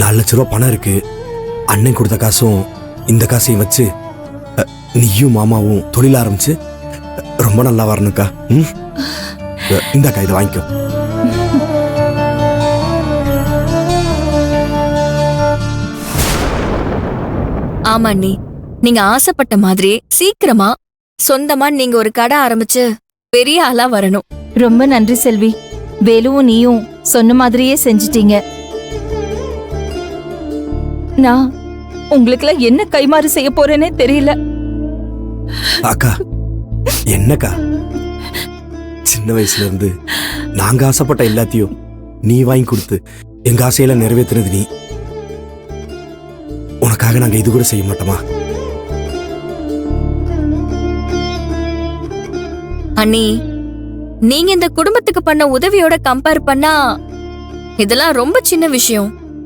4 லட்ச ரூபா பணம் இருக்கு. அண்ணன் கொடுத்த காசும் இந்த காசையும் வச்சு நீயும் மாமாவும் தொழில் ஆரம்பிச்சு ரொம்ப நல்லா வரணுக்கா. இந்தாக்கா, இதை வாங்கிக்கோ. ஆமா அண்ணி, நீங்க ஆசைப்பட்ட மாதிரி சீக்கிரமா சொந்தமா நீங்க ஒரு கடை ஆரம்பிச்சு பெரிய ஆளா வரணும். ரொம்ப நன்றி செல்வி. வேலுவும் நீயும் சொன்ன மாதிரியே செஞ்சிட்டீங்க. நான் உங்களுக்குலாம் என்ன கைமாறு செய்ய போறேனே தெரியல. அக்கா, என்னக்கா, சின்ன வயசுல இருந்து நாங்க ஆசைப்பட்ட எல்லாத்தையும் நீ வாங்கி கொடுத்து எங்க ஆசையெல்லாம் நிறைவேற்றினது நீ. உனக்காக நாங்க இது கூட செய்ய மாட்டோமா? அண்ணி, நீங்க இந்த குடும்பத்துக்கு பண்ண உதவியோட கம்பேர் பண்ணா இதெல்லாம் ரொம்ப சின்ன விஷயம்.